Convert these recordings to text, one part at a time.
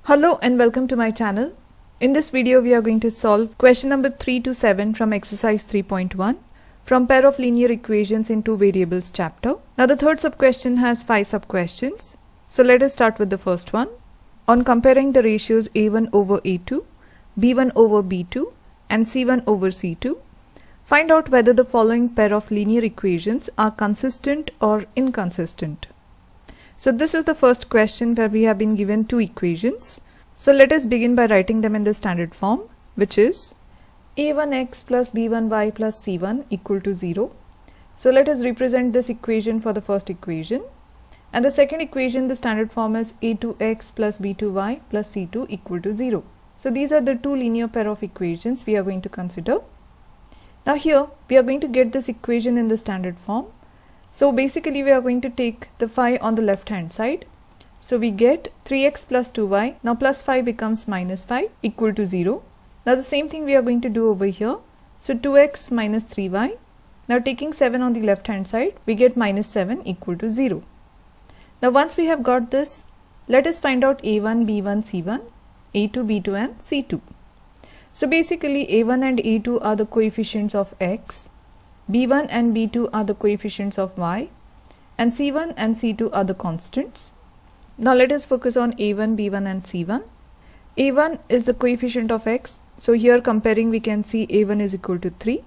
Hello and welcome to my channel. In this video we are going to solve question number 3 to 7 from exercise 3.1 from pair of linear equations in two variables chapter. Now the third sub-question has 5 sub-questions. So let us start with the first one. On comparing the ratios A1 over A2, B1 over B2 and C1 over C2, find out whether the following pair of linear equations are consistent or inconsistent. So this is the first question where we have been given two equations. So let us begin by writing them in the standard form, which is a1x plus b1y plus c1 equal to 0. So let us represent this equation for the first equation. And the second equation, the standard form is a2x plus b2y plus c2 equal to 0. So these are the two linear pair of equations we are going to consider. Now here we are going to get this equation in the standard form. So basically we are going to take the phi on the left hand side. So we get 3x plus 2y. Now plus 5 becomes minus 5 equal to 0. Now the same thing we are going to do over here. So 2x minus 3y. Now taking 7 on the left hand side, we get minus 7 equal to 0. Now once we have got this, let us find out a1, b1, c1, a2, b2 and c2. So basically a1 and a2 are the coefficients of x. B1 and B2 are the coefficients of y, and C1 and C2 are the constants. Now let us focus on A1, B1 and C1. A1 is the coefficient of x, so here comparing we can see A1 is equal to 3.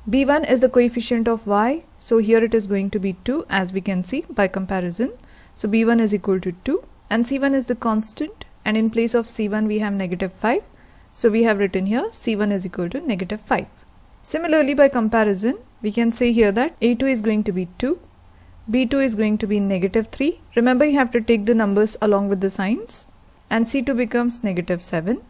B1 is the coefficient of y, so here it is going to be 2 as we can see by comparison. So B1 is equal to 2, and C1 is the constant, and in place of C1 we have negative 5. So we have written here C1 is equal to negative 5. Similarly, by comparison, we can say here that A2 is going to be 2, B2 is going to be negative 3. Remember, you have to take the numbers along with the signs, and C2 becomes negative 7.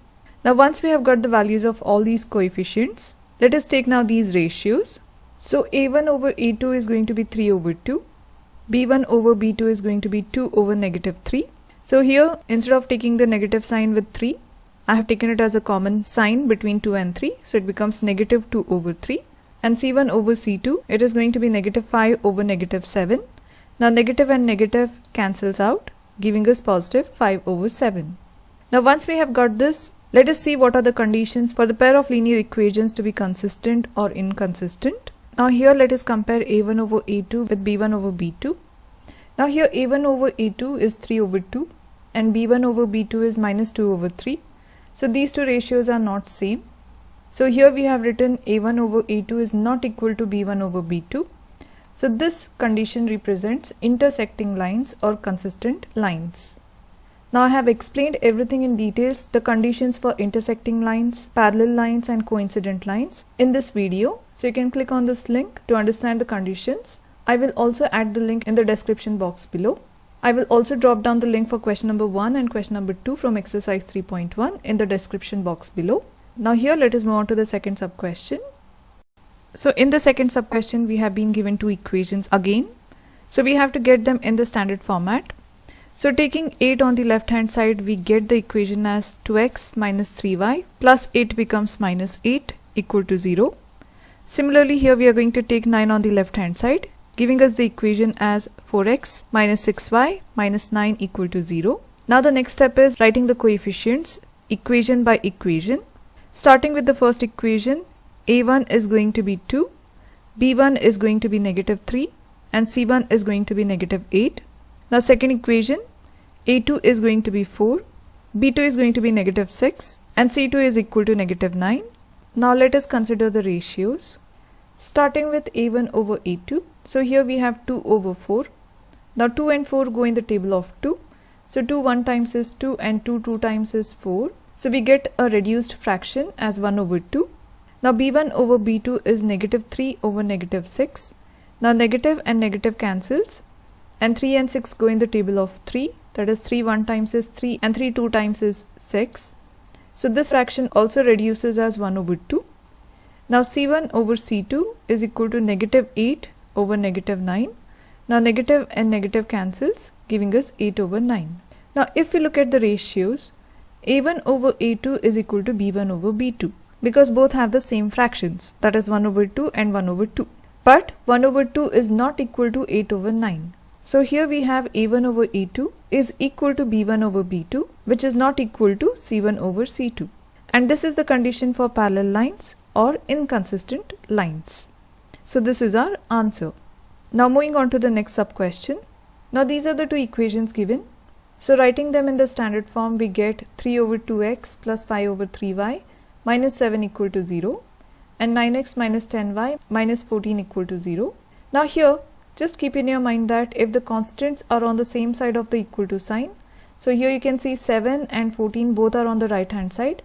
Now once we have got the values of all these coefficients, let us take now these ratios. So A1 over A2 is going to be 3 over 2, B1 over B2 is going to be 2 over negative 3. So here, instead of taking the negative sign with 3, I have taken it as a common sign between 2 and 3, so it becomes negative 2 over 3. And C1 over C2, it is going to be negative 5 over negative 7. Now negative and negative cancels out, giving us positive 5 over 7. Now once we have got this, let us see what are the conditions for the pair of linear equations to be consistent or inconsistent. Now here let us compare A1 over A2 with B1 over B2. Now here A1 over A2 is 3 over 2 and B1 over B2 is minus 2 over 3. So these two ratios are not same. So here we have written A1 over A2 is not equal to B1 over B2. So this condition represents intersecting lines or consistent lines. Now I have explained everything in details, the conditions for intersecting lines, parallel lines and coincident lines in this video. So you can click on this link to understand the conditions. I will also add the link in the description box below. I will also drop down the link for question number 1 and question number 2 from exercise 3.1 in the description box below. Now here let us move on to the second sub-question. So in the second sub-question we have been given two equations again. So we have to get them in the standard format. So taking 8 on the left hand side, we get the equation as 2x minus 3y plus 8 becomes minus 8 equal to 0. Similarly here we are going to take 9 on the left hand side, giving us the equation as 4x minus 6y minus 9 equal to 0. Now the next step is writing the coefficients equation by equation. Starting with the first equation, A1 is going to be 2, B1 is going to be negative 3 and C1 is going to be negative 8. Now second equation, A2 is going to be 4, B2 is going to be negative 6 and C2 is equal to negative 9. Now let us consider the ratios. Starting with A1 over A2, so here we have 2 over 4. Now 2 and 4 go in the table of 2. So 2 1 times is 2 and 2 2 times is 4. So we get a reduced fraction as 1 over 2. Now B1 over B2 is negative 3 over negative 6. Now negative and negative cancels and 3 and 6 go in the table of 3. That is 3 1 times is 3 and 3 2 times is 6. So this fraction also reduces as 1 over 2. Now C1 over C2 is equal to negative 8 over negative 9. Now negative and negative cancels, giving us 8 over 9. Now if we look at the ratios, A1 over A2 is equal to B1 over B2 because both have the same fractions, that is 1 over 2 and 1 over 2. But 1 over 2 is not equal to 8 over 9. So here we have A1 over A2 is equal to B1 over B2, which is not equal to C1 over C2. And this is the condition for parallel lines or inconsistent lines. So this is our answer. Now moving on to the next sub question. Now these are the two equations given. So writing them in the standard form, we get 3 over 2x plus 5 over 3y minus 7 equal to 0 and 9x minus 10y minus 14 equal to 0. Now here, just keep in your mind that if the constants are on the same side of the equal to sign, so here you can see 7 and 14 both are on the right hand side.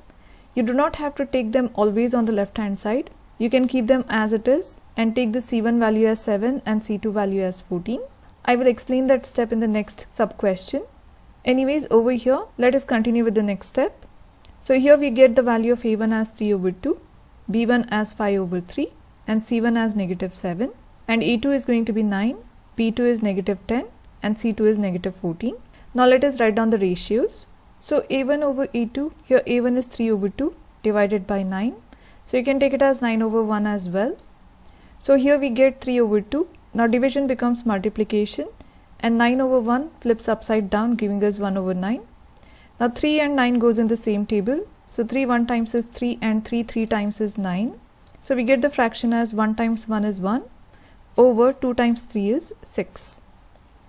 You do not have to take them always on the left hand side. You can keep them as it is and take the C1 value as 7 and C2 value as 14. I will explain that step in the next sub question. Anyways, over here, let us continue with the next step. So here we get the value of A1 as 3 over 2, B1 as 5 over 3 and C1 as negative 7. And A2 is going to be 9, B2 is negative 10 and C2 is negative 14. Now let us write down the ratios. So A1 over A2, here A1 is 3 over 2 divided by 9. So you can take it as 9 over 1 as well. So here we get 3 over 2. Now division becomes multiplication and 9 over 1 flips upside down giving us 1 over 9. Now 3 and 9 goes in the same table. So 3 1 times is 3 and 3 3 times is 9. So we get the fraction as 1 times 1 is 1 over 2 times 3 is 6.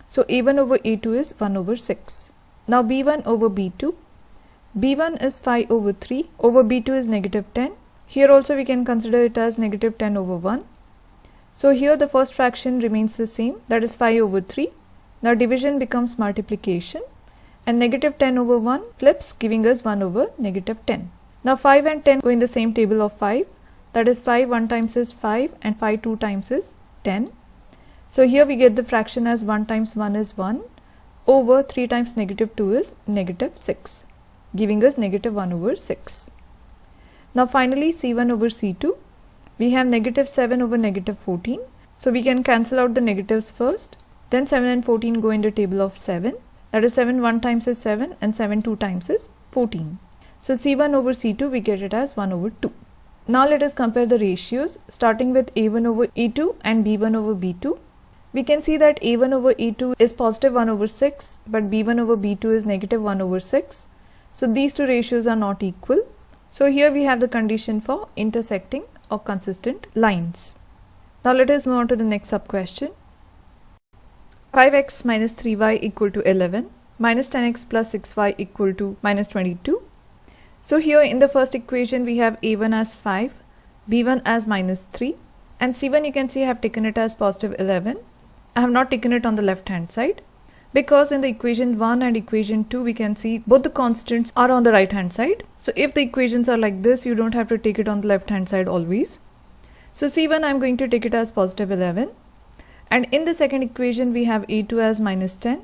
So A1 over A2 is 1 over 6. Now B1 over B2. B1 is 5 over 3 over B2 is negative 10. Here also we can consider it as negative 10 over 1. So here the first fraction remains the same, that is 5 over 3. Now division becomes multiplication and negative 10 over 1 flips giving us 1 over negative 10. Now 5 and 10 go in the same table of 5, that is 5 1 times is 5 and 5 2 times is 10. So here we get the fraction as 1 times 1 is 1 over 3 times negative 2 is negative 6, giving us negative 1 over 6. Now finally C1 over C2, we have negative 7 over negative 14. So we can cancel out the negatives first. Then 7 and 14 go in the table of 7. That is 7 1 times is 7 and 7 2 times is 14. So C1 over C2 we get it as 1 over 2. Now let us compare the ratios starting with A1 over A2 and B1 over B2. We can see that A1 over A2 is positive 1 over 6 but B1 over B2 is negative 1 over 6. So these two ratios are not equal. So here we have the condition for intersecting or consistent lines. Now let us move on to the next sub question. 5x minus 3y equal to 11 minus 10x plus 6y equal to minus 22. So here in the first equation we have A1 as 5, B1 as minus 3 and C1 you can see I have taken it as positive 11. I have not taken it on the left hand side because in the equation 1 and equation 2 we can see both the constants are on the right hand side. So if the equations are like this, you don't have to take it on the left hand side always. So C1 I am going to take it as positive 11. And in the second equation we have A2 as minus 10,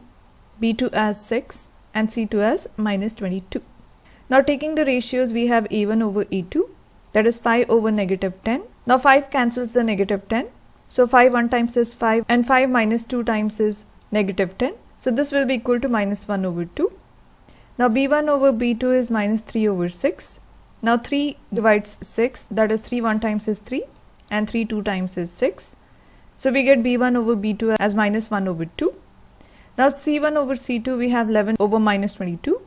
B2 as 6 and C2 as minus 22. Now taking the ratios we have A1 over A2, that is 5 over negative 10. Now 5 cancels the negative 10. So 5 1 times is 5 and 5 minus 2 times is negative 10. So this will be equal to minus 1 over 2. Now B1 over B2 is minus 3 over 6. Now 3 divides 6, that is 3 1 times is 3 and 3 2 times is 6. So we get B1 over B2 as minus 1 over 2. Now C1 over C2 we have 11 over minus 22.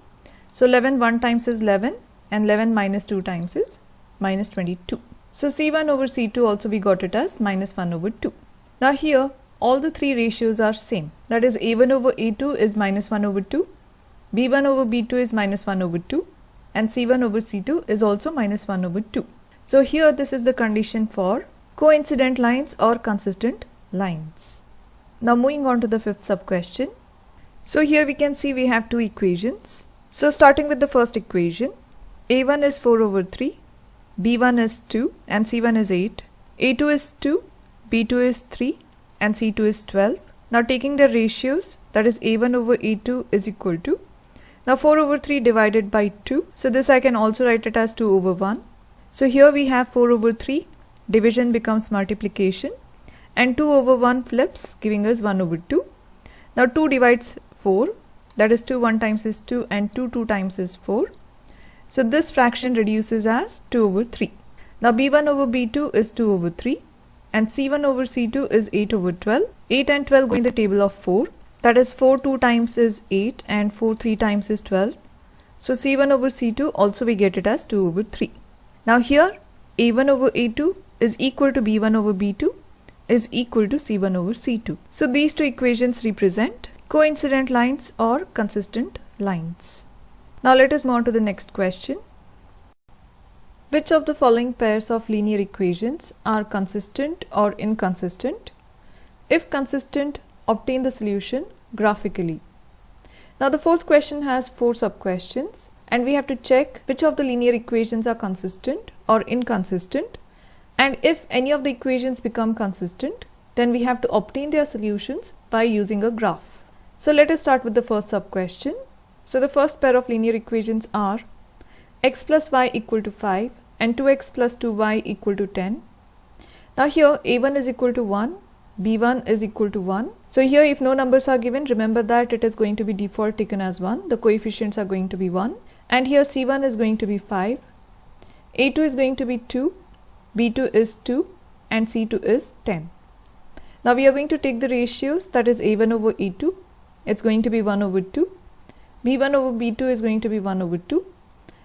So 11 1 times is 11 and 11 minus 2 times is minus 22. So C1 over C2 also we got it as minus 1 over 2. Now here all the three ratios are same. That is A1 over A2 is minus 1 over 2. B1 over B2 is minus 1 over 2. And C1 over C2 is also minus 1 over 2. So here this is the condition for coincident lines or consistent lines. Now moving on to the fifth sub question. So here we can see we have two equations. So starting with the first equation, A1 is 4 over 3, B1 is 2 and C1 is 8, A2 is 2, B2 is 3 and C2 is 12. Now taking the ratios, that is A1 over A2 is equal to, now 4 over 3 divided by 2, so this I can also write it as 2 over 1. So here we have 4 over 3, division becomes multiplication and 2 over 1 flips giving us 1 over 2. Now 2 divides 4, that is 2 1 times is 2 and 2 2 times is 4. So this fraction reduces as 2 over 3. Now B1 over B2 is 2 over 3 and C1 over C2 is 8 over 12. 8 and 12 go in the table of 4. That is 4 2 times is 8 and 4 3 times is 12. So C1 over C2 also we get it as 2 over 3. Now here A1 over A2 is equal to B1 over B2 is equal to C1 over C2. So these two equations represent coincident lines or consistent lines. Now let us move on to the next question. Which of the following pairs of linear equations are consistent or inconsistent? If consistent, obtain the solution graphically. Now the fourth question has 4 sub-questions and we have to check which of the linear equations are consistent or inconsistent, and if any of the equations become consistent, then we have to obtain their solutions by using a graph. So let us start with the first sub-question. So the first pair of linear equations are x plus y equal to 5 and 2x plus 2y equal to 10. Now here a1 is equal to 1, b1 is equal to 1. So here if no numbers are given, remember that it is going to be default taken as 1. The coefficients are going to be 1. And here c1 is going to be 5, a2 is going to be 2, b2 is 2 and c2 is 10. Now we are going to take the ratios, that is a1 over a2, it's going to be 1 over 2, b1 over b2 is going to be 1 over 2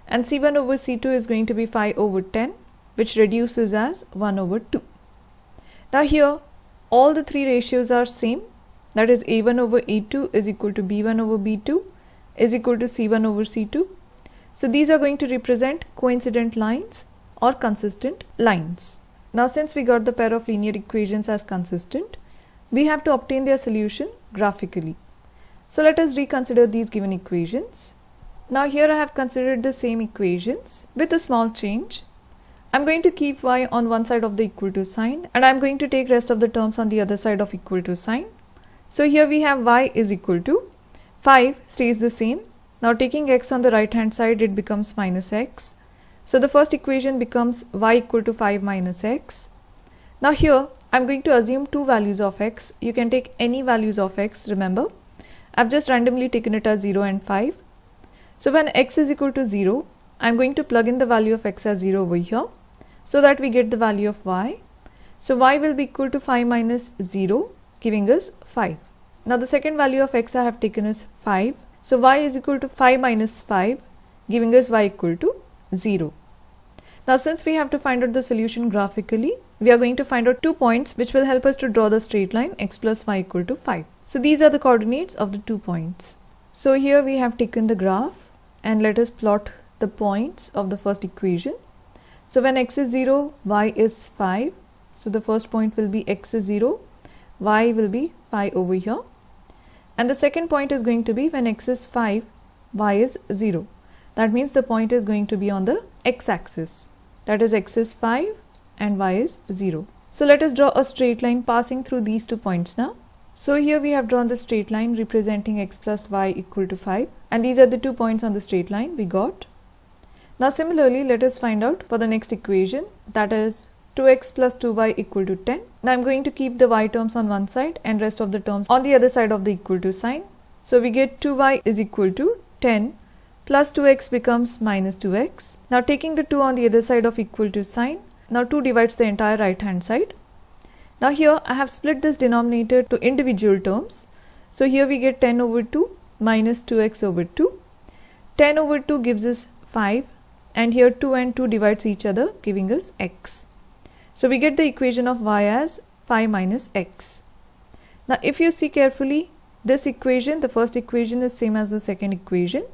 and c1 over c2 is going to be 5 over 10, which reduces as 1 over 2. Now here all the three ratios are same, that is a1 over a2 is equal to b1 over b2 is equal to c1 over c2. So these are going to represent coincident lines or consistent lines. Now since we got the pair of linear equations as consistent, we have to obtain their solution graphically. So let us reconsider these given equations. Now here I have considered the same equations with a small change. I'm going to keep y on one side of the equal to sign and I'm going to take rest of the terms on the other side of equal to sign. So here we have y is equal to 5 stays the same. Now taking x on the right hand side, it becomes minus x. So the first equation becomes y equal to 5 minus x. Now here I'm going to assume two values of x. You can take any values of x, remember. I've just randomly taken it as 0 and 5. So when x is equal to 0, I'm going to plug in the value of x as 0 over here so that we get the value of y. So y will be equal to 5 minus 0, giving us 5. Now the second value of x I have taken is 5. So y is equal to 5 minus 5, giving us y equal to 0. Now since we have to find out the solution graphically, we are going to find out 2 points which will help us to draw the straight line x plus y equal to 5. So these are the coordinates of the 2 points. So here we have taken the graph and let us plot the points of the first equation. So when x is 0, y is 5. So the first point will be x is 0, y will be 5 over here. And the second point is going to be when x is 5, y is 0. That means the point is going to be on the x-axis. That is x is 5 and y is 0. So let us draw a straight line passing through these 2 points now. So here we have drawn the straight line representing x plus y equal to 5. And these are the 2 points on the straight line we got. Now similarly, let us find out for the next equation, that is 2x plus 2y equal to 10. Now I'm going to keep the y terms on one side and rest of the terms on the other side of the equal to sign. So we get 2y is equal to 10 plus 2x becomes minus 2x. Now taking the 2 on the other side of equal to sign, now 2 divides the entire right hand side. Now here I have split this denominator to individual terms. So here we get 10 over 2 minus 2x over 2. 10 over 2 gives us 5 and here 2 and 2 divides each other, giving us x. So we get the equation of y as 5 minus x. Now if you see carefully, this equation, the first equation is same as the second equation.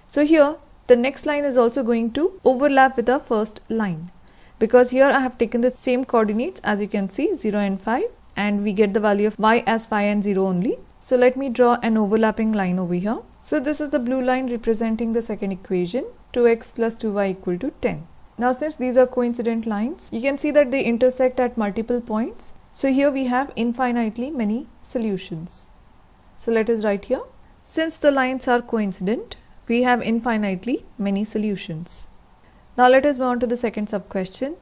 So here the next line is also going to overlap with the first line, because here I have taken the same coordinates as you can see 0 and 5 and we get the value of y as 5 and 0 only. So let me draw an overlapping line over here. So this is the blue line representing the second equation, 2x plus 2y equal to 10. Now since these are coincident lines, you can see that they intersect at multiple points. So here we have infinitely many solutions. So let us write here, since the lines are coincident, we have infinitely many solutions. Now let us move on to the second sub-question.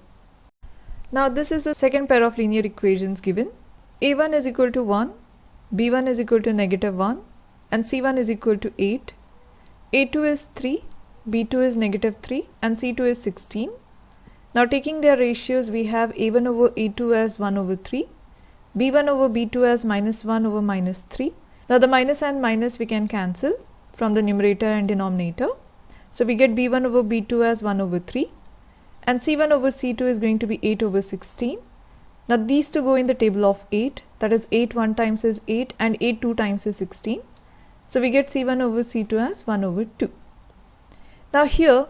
Now this is the second pair of linear equations given. a1 is equal to 1, b1 is equal to negative 1 and c1 is equal to 8. a2 is 3, b2 is negative 3 and c2 is 16. Now taking their ratios, we have a1 over a2 as 1 over 3, b1 over b2 as minus 1 over minus 3 Now the minus and minus we can cancel from the numerator and denominator. So we get b1 over b2 as 1 over 3 and c1 over c2 is going to be 8 over 16. Now these two go in the table of 8, that is 8 1 times is 8 and 8 2 times is 16. So we get c1 over c2 as 1 over 2. Now here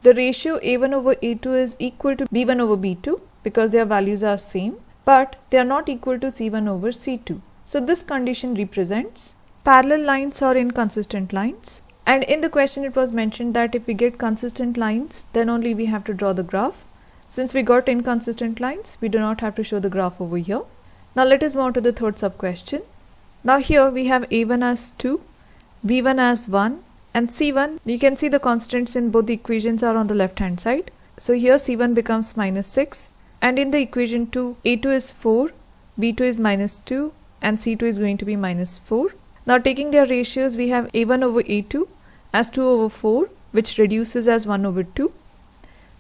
the ratio a1 over a2 is equal to b1 over b2 because their values are same, but they are not equal to c1 over c2. So this condition represents parallel lines or inconsistent lines, and in the question it was mentioned that if we get consistent lines then only we have to draw the graph. Since we got inconsistent lines, we do not have to show the graph over here. Now let us move on to the third sub question. Now here we have a1 as 2, b1 as 1 and c1. You can see the constants in both the equations are on the left hand side. So here c1 becomes minus 6 and in the equation 2 a2 is 4, b2 is minus 2 and c2 is going to be minus 4. Now taking their ratios, we have a1 over a2 as 2 over 4 which reduces as 1 over 2.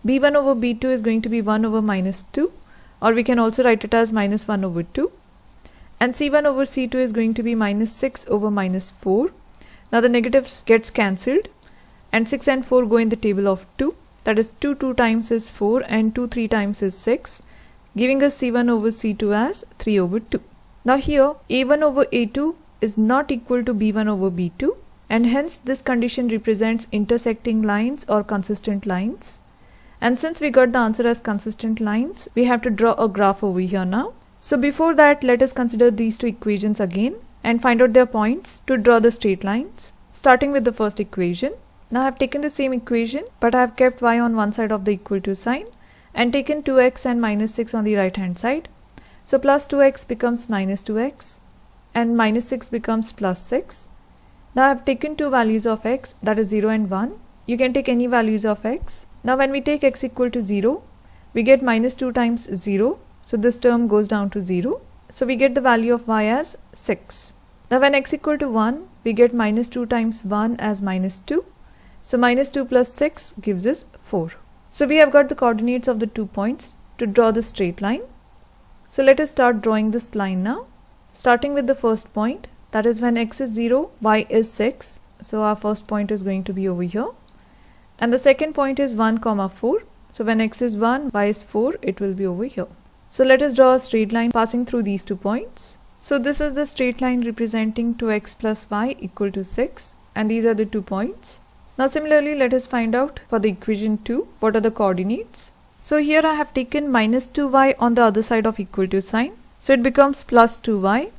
b1 over b2 is going to be 1 over minus 2, or we can also write it as minus 1 over 2. And c1 over c2 is going to be minus 6 over minus 4. Now the negatives gets cancelled and 6 and 4 go in the table of 2. That is 2 2 times is 4 and 2 3 times is 6, giving us c1 over c2 as 3 over 2. Now here a1 over a2 is not equal to b1 over b2 and hence this condition represents intersecting lines or consistent lines. And since we got the answer as consistent lines, we have to draw a graph over here now. So before that, let us consider these two equations again and find out their points to draw the straight lines. Starting with the first equation. Now I have taken the same equation but I have kept y on one side of the equal to sign and taken 2x and minus 6 on the right hand side. So plus 2x becomes minus 2x and minus 6 becomes plus 6. Now I have taken two values of x, that is 0 and 1. You can take any values of x. Now when we take x equal to 0, we get minus 2 times 0. So this term goes down to 0. So we get the value of y as 6. Now when x equal to 1, we get minus 2 times 1 as minus 2. So minus 2 plus 6 gives us 4. So we have got the coordinates of the 2 points to draw the straight line. So let us start drawing this line now. Starting with the first point, that is when x is 0, y is 6. So our first point is going to be over here. And the second point is 1, 4. So when x is 1, y is 4, it will be over here. So let us draw a straight line passing through these 2 points. So this is the straight line representing 2x plus y equal to 6. And these are the 2 points. Now similarly, let us find out for the equation 2, what are the coordinates. So here I have taken minus 2y on the other side of equal to sign. So it becomes plus 2y.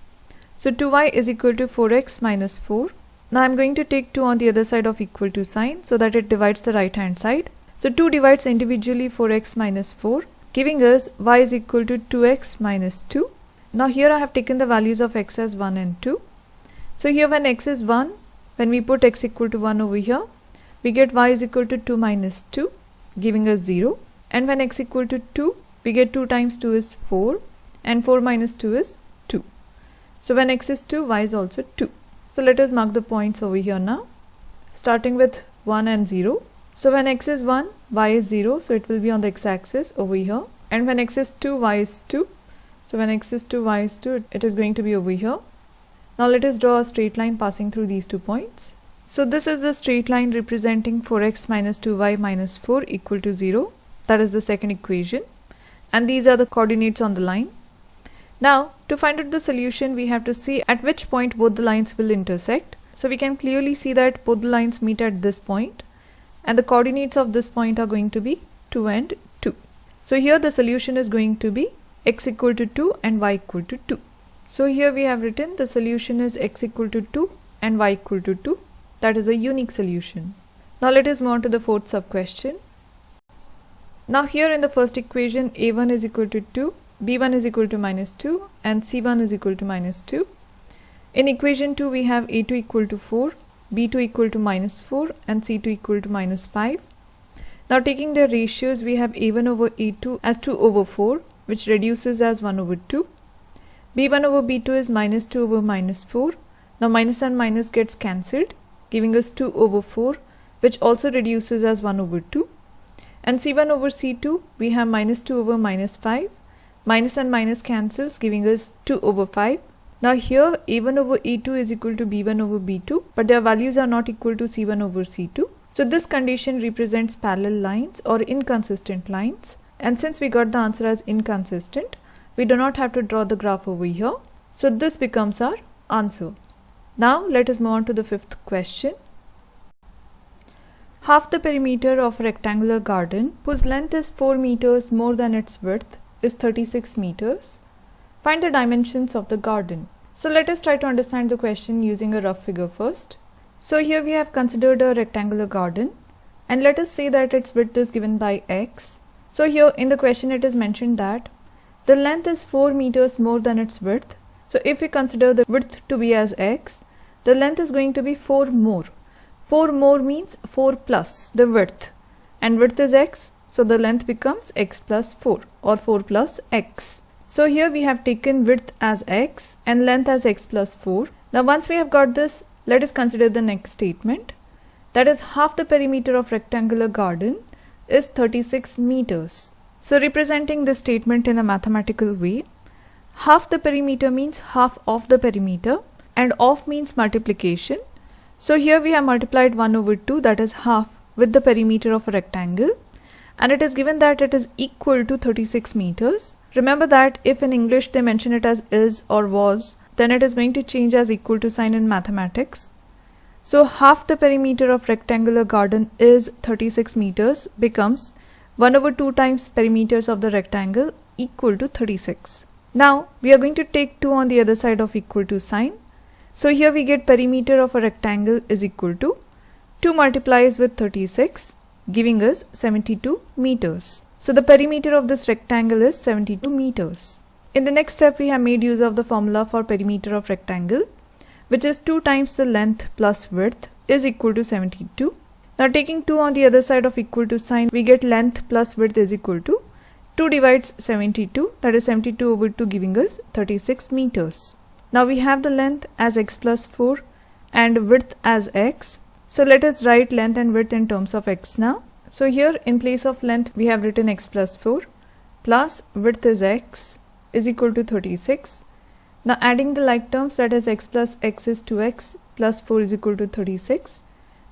So 2y is equal to 4x minus 4. Now I am going to take 2 on the other side of equal to sign so that it divides the right hand side. So 2 divides individually 4x minus 4, giving us y is equal to 2x minus 2. Now here I have taken the values of x as 1 and 2. So here when x is 1, when we put x equal to 1 over here, we get y is equal to 2 minus 2, giving us 0. And when x equal to 2, we get 2 times 2 is 4 and 4 minus 2 is 2. So when x is 2, y is also 2. So let us mark the points over here now, starting with 1 and 0. So when x is 1, y is 0, so it will be on the x-axis over here. And when x is 2, y is 2. So when x is 2, y is 2, it is going to be over here. Now let us draw a straight line passing through these 2 points. So this is the straight line representing 4x minus 2y minus 4 equal to 0. That is the second equation. And these are the coordinates on the line. Now, to find out the solution, we have to see at which point both the lines will intersect. So we can clearly see that both the lines meet at this point. And the coordinates of this point are going to be 2 and 2. So here the solution is going to be x equal to 2 and y equal to 2. So here we have written the solution is x equal to 2 and y equal to 2. That is a unique solution. Now let us move on to the fourth sub question. Now here in the first equation, a1 is equal to 2, b1 is equal to minus 2 and c1 is equal to minus 2. In equation 2, we have a2 equal to 4, b2 equal to minus 4 and c2 equal to minus 5. Now taking their ratios, we have a1 over a2 as 2 over 4, which reduces as 1 over 2. b1 over b2 is minus 2 over minus 4. Now minus and minus gets cancelled, giving us 2 over 4, which also reduces as 1 over 2. And c1 over c2, we have minus 2 over minus 5. Minus and minus cancels, giving us 2 over 5. Now here A1 over A2 is equal to B1 over B2, but their values are not equal to C1 over C2. So this condition represents parallel lines or inconsistent lines, and since we got the answer as inconsistent, we do not have to draw the graph over here. So this becomes our answer. Now let us move on to the fifth question. Half the perimeter of a rectangular garden whose length is 4 meters more than its width is 36 meters. Find the dimensions of the garden. So let us try to understand the question using a rough figure first. So here we have considered a rectangular garden, and let us say that its width is given by x. So here in the question it is mentioned that the length is 4 meters more than its width. So if we consider the width to be as x, the length is going to be 4 more. 4 more means 4 plus the width, and width is x, so the length becomes x plus 4 or 4 plus x. So here we have taken width as x and length as x plus 4. Now once we have got this, let us consider the next statement. That is, half the perimeter of rectangular garden is 36 meters. So representing this statement in a mathematical way, half the perimeter means half of the perimeter, and of means multiplication. So here we have multiplied 1 over 2, that is half, with the perimeter of a rectangle, and it is given that it is equal to 36 meters. Remember that if in English they mention it as is or was, then it is going to change as equal to sign in mathematics. So half the perimeter of rectangular garden is 36 meters becomes 1 over 2 times perimeters of the rectangle equal to 36. Now we are going to take 2 on the other side of equal to sign. So here we get perimeter of a rectangle is equal to 2 multiplies with 36, giving us 72 meters. So the perimeter of this rectangle is 72 meters. In the next step, we have made use of the formula for perimeter of rectangle, which is 2 times the length plus width is equal to 72. Now taking 2 on the other side of equal to sign, we get length plus width is equal to 2 divides 72, that is 72 over 2, giving us 36 meters. Now we have the length as x plus 4 and width as x. So let us write length and width in terms of x now. So here in place of length we have written x plus 4 plus width is x is equal to 36. Now adding the like terms, that is x plus x is 2x plus 4 is equal to 36.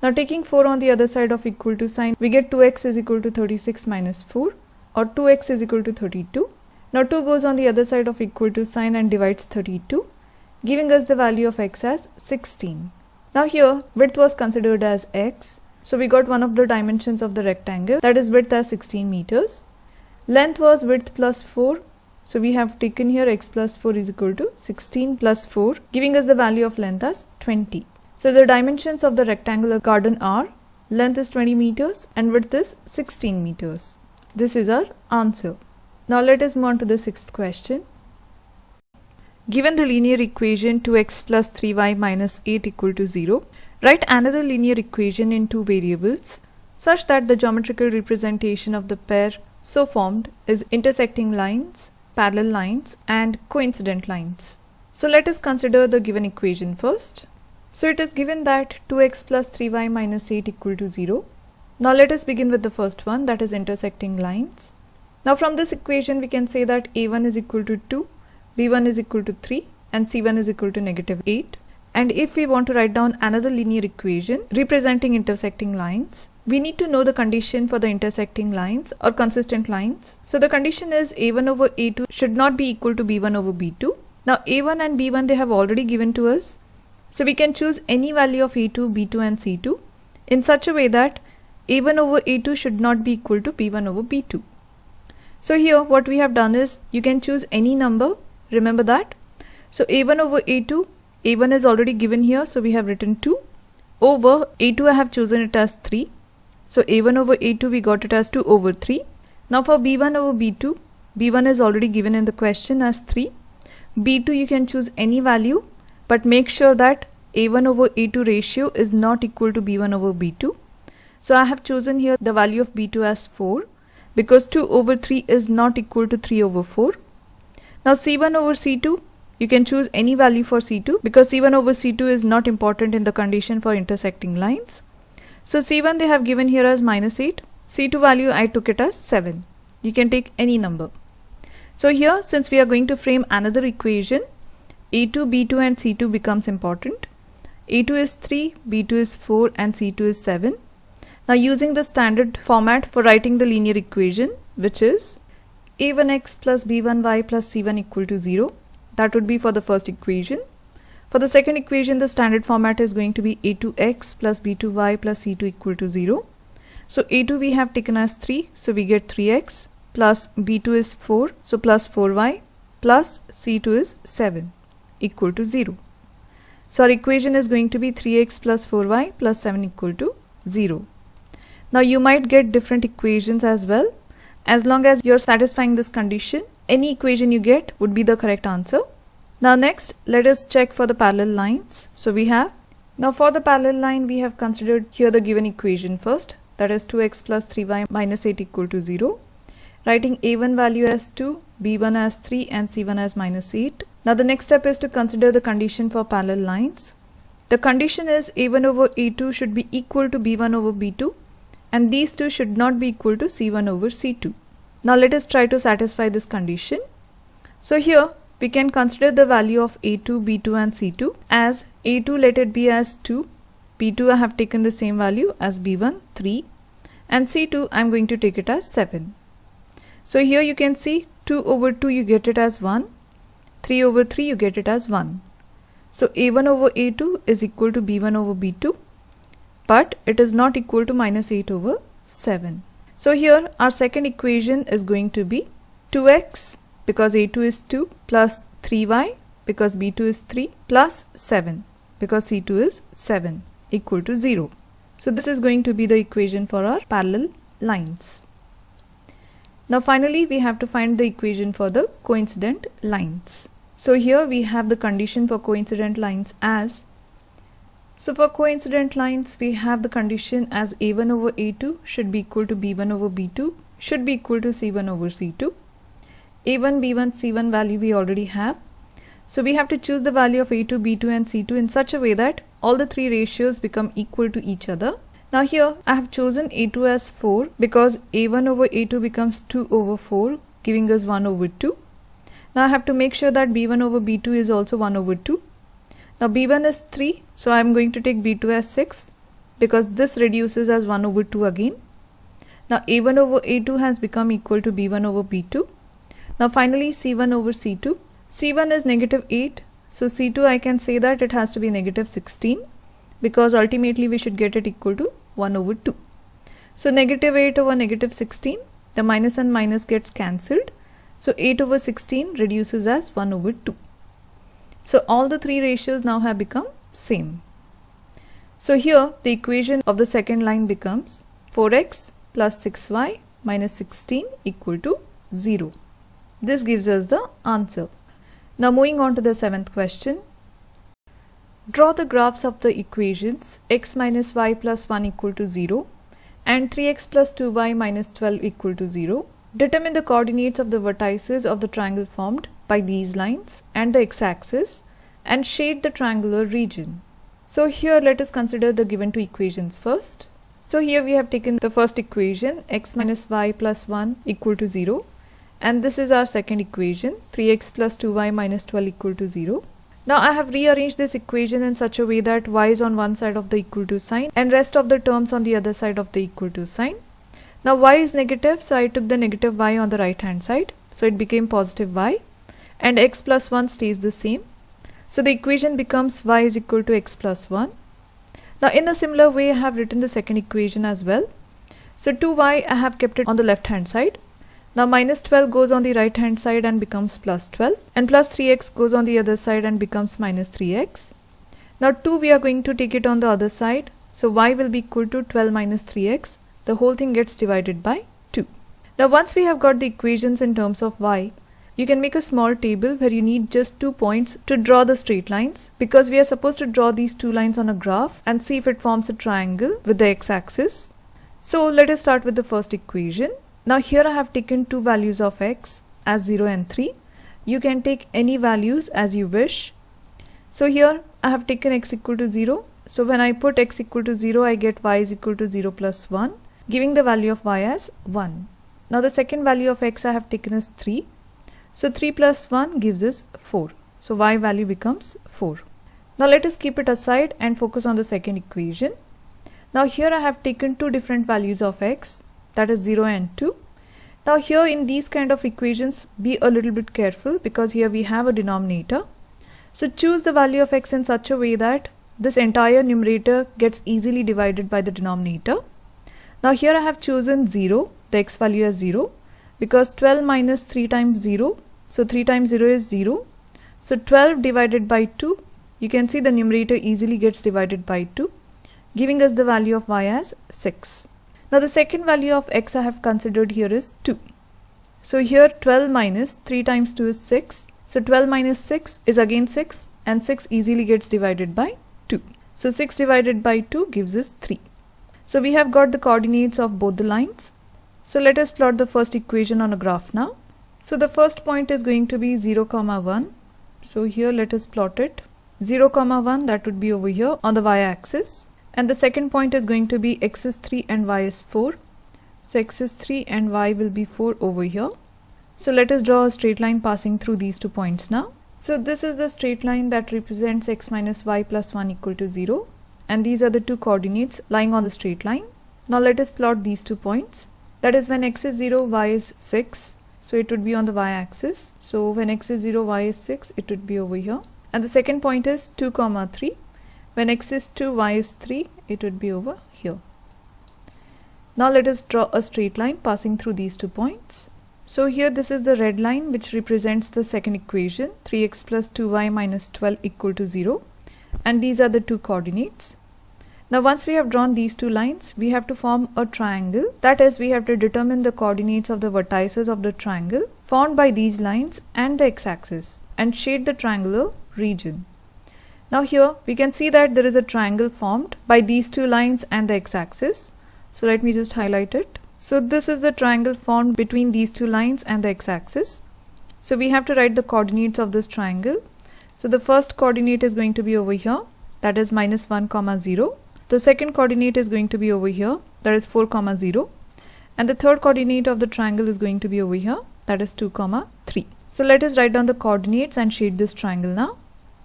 Now taking 4 on the other side of equal to sign, we get 2x is equal to 36 minus 4, or 2x is equal to 32. Now 2 goes on the other side of equal to sign and divides 32, giving us the value of x as 16. Now here width was considered as x, so we got one of the dimensions of the rectangle, that is width as 16 meters. Length was width plus 4, so we have taken here x plus 4 is equal to 16 plus 4, giving us the value of length as 20. So the dimensions of the rectangular garden are length is 20 meters and width is 16 meters. This is our answer. Now let us move on to the sixth question. Given the linear equation 2x plus 3y minus 8 equal to 0, write another linear equation in 2 variables such that the geometrical representation of the pair so formed is intersecting lines, parallel lines and coincident lines. So let us consider the given equation first. So it is given that 2x plus 3y minus 8 equal to 0. Now let us begin with the first one, that is intersecting lines. Now from this equation we can say that a1 is equal to 2, b1 is equal to 3 and c1 is equal to negative 8. And if we want to write down another linear equation representing intersecting lines, we need to know the condition for the intersecting lines or consistent lines. So the condition is a1 over a2 should not be equal to b1 over b2. Now a1 and b1 they have already given to us. So we can choose any value of a2, b2 and c2 in such a way that a1 over a2 should not be equal to b1 over b2. So here what we have done is you can choose any number, remember that. So a1 over a2, a1 is already given here, so we have written 2. Over a2 I have chosen it as 3. So a1 over a2 we got it as 2 over 3. Now for b1 over b2, b1 is already given in the question as 3. b2 you can choose any value, but make sure that a1 over a2 ratio is not equal to b1 over b2. So I have chosen here the value of b2 as 4 because 2 over 3 is not equal to 3 over 4. Now c1 over c2, you can choose any value for c2 because c1 over c2 is not important in the condition for intersecting lines. So c1 they have given here as minus 8, c2 value I took it as 7. You can take any number. So here since we are going to frame another equation, A2, B2 and C2 becomes important. A2 is 3, B2 is 4 and C2 is 7. Now using the standard format for writing the linear equation, which is a1x plus b1y plus c1 equal to 0. That would be for the first equation. For the second equation, the standard format is going to be a2x plus b2y plus c2 equal to 0. So a2 we have taken as 3, so we get 3x, plus b2 is 4, so plus 4y, plus c2 is 7 equal to 0. So our equation is going to be 3x plus 4y plus 7 equal to 0. Now you might get different equations as well. As long as you're satisfying this condition, any equation you get would be the correct answer. Now next, let us check for the parallel lines. So we have, now for the parallel line, we have considered here the given equation first, that is 2x plus 3y minus 8 equal to 0. Writing a1 value as 2, b1 as 3 and c1 as minus 8. Now the next step is to consider the condition for parallel lines. The condition is a1 over a2 should be equal to b1 over b2. And these two should not be equal to c1 over c2. Now let us try to satisfy this condition. So here we can consider the value of a2, b2 and c2 as a2 let it be as 2, b2 I have taken the same value as b1, 3 and c2 I am going to take it as 7. So here you can see 2 over 2 you get it as 1, 3 over 3 you get it as 1. So a1 over a2 is equal to b1 over b2. But it is not equal to minus 8 over 7. So here our second equation is going to be 2x because a2 is 2 plus 3y because b2 is 3 plus 7 because c2 is 7 equal to 0. So this is going to be the equation for our parallel lines. Now finally we have to find the equation for the coincident lines. So here we have the condition for coincident lines as, so for coincident lines, we have the condition as a1 over a2 should be equal to b1 over b2 should be equal to c1 over c2. a1, b1, c1 value we already have. So we have to choose the value of a2, b2 and c2 in such a way that all the three ratios become equal to each other. Now here I have chosen a2 as 4 because a1 over a2 becomes 2 over 4 giving us 1 over 2. Now I have to make sure that b1 over b2 is also 1 over 2. Now b1 is 3, so I am going to take b2 as 6 because this reduces as 1 over 2 again. Now a1 over a2 has become equal to b1 over b2. Now finally c1 over c2. c1 is negative 8, so c2 I can say that it has to be negative 16 because ultimately we should get it equal to 1 over 2. So negative 8 over negative 16, the minus and minus gets cancelled. So 8 over 16 reduces as 1 over 2. So all the three ratios now have become same. So here the equation of the second line becomes 4x plus 6y minus 16 equal to 0. This gives us the answer. Now moving on to the seventh question. Draw the graphs of the equations x minus y plus 1 equal to 0 and 3x plus 2y minus 12 equal to 0. Determine the coordinates of the vertices of the triangle formed by these lines and the x-axis and shade the triangular region. So here let us consider the given two equations first. So here we have taken the first equation x minus y plus 1 equal to 0 and this is our second equation 3x plus 2y minus 12 equal to 0. Now I have rearranged this equation in such a way that y is on one side of the equal to sign and rest of the terms on the other side of the equal to sign. Now y is negative, so I took the negative y on the right hand side, so it became positive y and x plus 1 stays the same. So the equation becomes y is equal to x plus 1. Now in a similar way I have written the second equation as well. So 2y I have kept it on the left hand side. Now minus 12 goes on the right hand side and becomes plus 12 and plus 3x goes on the other side and becomes minus 3x. Now 2 we are going to take it on the other side, so y will be equal to 12 minus 3x. The whole thing gets divided by 2. Now once we have got the equations in terms of y, you can make a small table where you need just 2 points to draw the straight lines, because we are supposed to draw these two lines on a graph and see if it forms a triangle with the x-axis. So let us start with the first equation. Now here I have taken two values of x as 0 and 3. You can take any values as you wish. So here I have taken x equal to 0. So when I put x equal to 0, I get y is equal to 0 plus 1, giving the value of y as 1. Now the second value of x I have taken as 3. So 3 plus 1 gives us 4. So y value becomes 4. Now let us keep it aside and focus on the second equation. Now here I have taken two different values of x, that is 0 and 2. Now here in these kind of equations, be a little bit careful because here we have a denominator. So choose the value of x in such a way that this entire numerator gets easily divided by the denominator. Now here I have chosen 0, the x value as 0, because 12 minus 3 times 0, so 3 times 0 is 0. So 12 divided by 2, you can see the numerator easily gets divided by 2, giving us the value of y as 6. Now the second value of x I have considered here is 2. So here 12 minus 3 times 2 is 6. So 12 minus 6 is again 6, and 6 easily gets divided by 2. So 6 divided by 2 gives us 3. So we have got the coordinates of both the lines. So let us plot the first equation on a graph now. So the first point is going to be 0, 1. So here let us plot it. 0, 1, that would be over here on the y-axis. And the second point is going to be x is 3 and y is 4. So x is 3 and y will be 4 over here. So let us draw a straight line passing through these 2 points now. So this is the straight line that represents x minus y plus 1 equal to 0. And these are the two coordinates lying on the straight line. Now let us plot these 2 points. That is when x is 0, y is 6. So it would be on the y-axis. So when x is 0, y is 6, it would be over here. And the second point is 2, 3. When x is 2, y is 3, it would be over here. Now let us draw a straight line passing through these 2 points. So here this is the red line which represents the second equation, 3x plus 2y minus 12 equal to 0. And these are the two coordinates. Now once we have drawn these 2 lines, we have to form a triangle. That is, we have to determine the coordinates of the vertices of the triangle formed by these lines and the x-axis and shade the triangular region. Now here we can see that there is a triangle formed by these 2 lines and the x-axis. So let me just highlight it. So this is the triangle formed between these 2 lines and the x-axis. So we have to write the coordinates of this triangle. So the first coordinate is going to be over here, that is minus 1, 0. The second coordinate is going to be over here, that is 4, 0. And the third coordinate of the triangle is going to be over here, that is 2, 3. So let us write down the coordinates and shade this triangle now.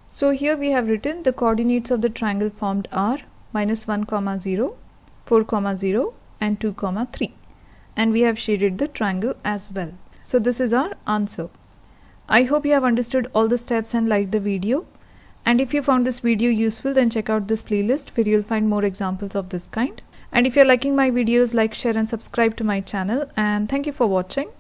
So here we have written the coordinates of the triangle formed are minus 1, 0, 4, 0 and 2, 3. And we have shaded the triangle as well. So this is our answer. I hope you have understood all the steps and liked the video. And if you found this video useful, then check out this playlist where you'll find more examples of this kind. And if you're liking my videos, like, share and subscribe to my channel. And thank you for watching.